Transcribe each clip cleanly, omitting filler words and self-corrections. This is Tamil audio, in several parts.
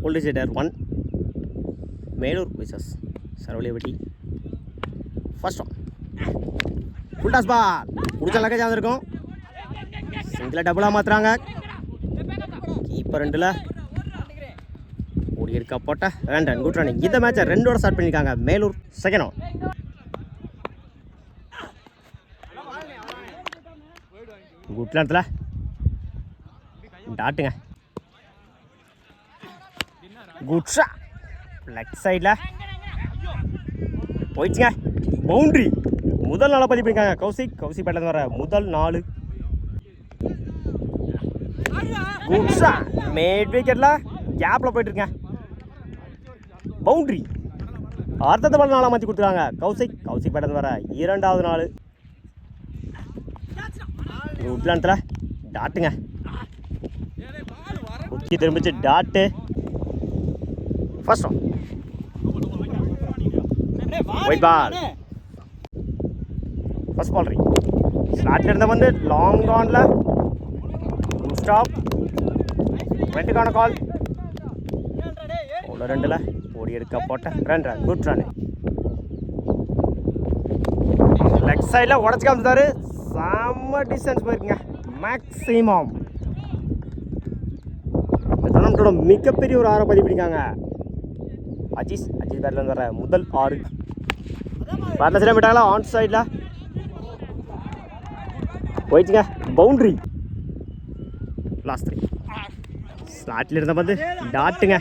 புல்டிசைடர் 1 Melur versus Saravaliyapatti. First one full toss ball பிடிச்ச லக்கேஜ் இருக்கும். சிங்கிளை டபுளாக மாற்றுறாங்க. கீப்பர் 2ல் ஓடி இருக்கா போட்ட 2 ரன். Good running. இந்த மேட்சை 2ஓட ஸ்டார்ட் பண்ணியிருக்காங்க மேலூர். செகண்ட் ஒன் குட் லென்த்தில் டாட்டுங்க. குட் ஷாட் லெக் சைடில் போயிடுச்சுங்க. பவுண்ட்ரி. முதல் நாளாக பதிவு பண்ணியிருக்காங்க கௌசிக் பேட்டில் வர முதல் 4. குட் ஷாட் மேட் விக்கெட்டில் கேப்பில் போயிட்டுருங்க. பவுண்ட்ரி. அடுத்த பால் 4 மாற்றி கொடுத்துருக்காங்க கௌசிக் பேட்டில் வர 2வது 4. குட் லென்த்தில் டாட்டுங்க. குச்சி திரும்பிச்சு dot. First one wide ball. First ball ring. ஸ்லாட்டில் இருந்த வந்து லாங் ஆனில் குட் ஸ்டாப். வெட்டுக்கான கால். அவ்வளோ 2ல் ஓடி எடுக்க போட்ட 2 ரன். Good run. லெக் சைடில் உடச்சி காமிச்சாரு. செம்ம டிஸ்டன்ஸ் போயிருக்குங்க. மேக்ஸிமம் டோர்னமெண்ட்டோட மிகப்பெரிய ஒரு 6 பதிவு பண்ணியிருக்காங்க. அஜீஸ் பேட்டில் வர முதல் 6. பேட்டில் சரியாக போயிட்டாங்களா ஆன் சைடில் போயிடுச்சுங்க. பவுண்ட்ரி. லாஸ்ட் 3. ஸ்லாட்டில் இருந்த வந்து டாட்டுங்க.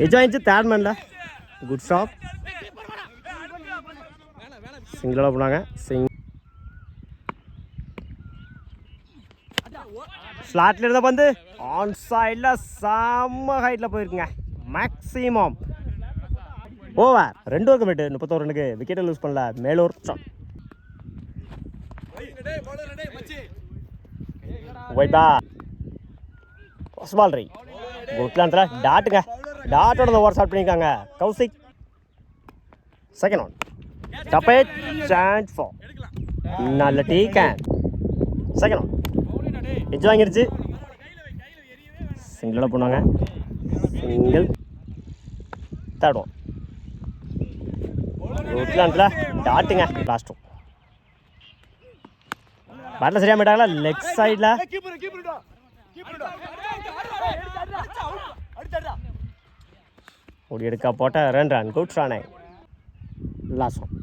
எஜாயிச்சு தேர்ட் மேனில் குட் ஸ்டாப். சிங்கிளாக போனாங்க. ஸ்லாட்டில் இருந்த வந்து ஆன் சைடில் செம்ம ஹைட்டில் போயிருக்குங்க. Maximum over. 2 ஓவர் கமிட்டு 31 ரனுக்கு விக்கெட்டை லூஸ் பண்ணல Melur. Wide ball. First ball ring. Good லென்த்தில் டாட்டுங்க. டாட்டோட ஓவர் ஸ்டார்ட் பண்ணியிருக்காங்க கௌசிக். செகண்ட் ஒன் டப்பே சான்ஸ் ஃபார் நல்ல டீ கேன். செகண்ட் ஒன் எஜ் வாங்கிருச்சு. சிங்கிளோட போனாங்க. சிங்கிள். தேர்ட் ஒன் குட் லென்த்தில் டாட்டுங்க. லாஸ்ட் ஒன் பேட்டில் சரியாக போயிட்டாங்களா லெக் சைடில் ஓடி எடுக்க போட்ட 2 run. Good run. Last one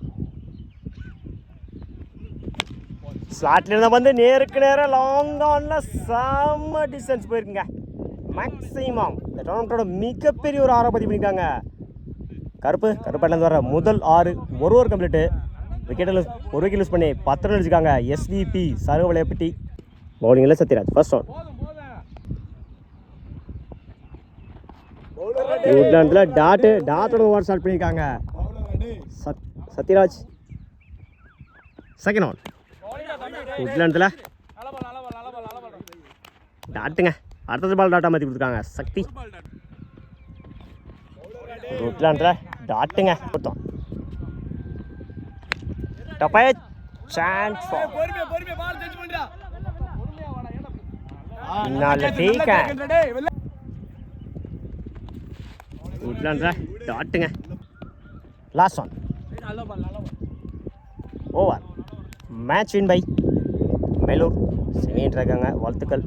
ஸ்லாட்டில் இருந்தால் வந்து நேருக்கு நேரம் லாங் ஆனில் செம்ம டிஸ்டன்ஸ் போயிருக்குங்க. மேக்ஸிமம் இந்த டோர்னமெண்ட்டோட மிகப்பெரிய ஒரு 6 பதிவு பண்ணியிருக்காங்க. கருப்பேட்டிலேருந்து வர முதல் 6. 1 ஓவர் கம்ப்ளீட்டு. விக்கெட்டில் 1 விக்கெட் லூஸ் பண்ணி 10 ரன் அடிச்சிருக்காங்க எஸ்விபி சரவலியப்பட்டி. பவுலிங்கில் சத்யராஜ். ஃபர்ஸ்ட் ஒன் குட்லாண்டில் டாட்டோட ஓவர் ஸ்டார்ட் பண்ணியிருக்காங்க சத்யராஜ். செகண்ட் ஒன் குட்லாண்டில் டாட்டுங்க. அடுத்தது பால் டாட்டா மாற்றி கொடுத்துருக்காங்க சக்தி. குட்லாண்டில் டாட்டுங்க. கொடுத்தோம் டப்பாய சான்ஸ் நல்ல டீக்க. குட்லாண்டில் டாட்டுங்க. Last one over. Match win by Melur. செமின்ட்டு இருக்காங்க. வாழ்த்துக்கள்.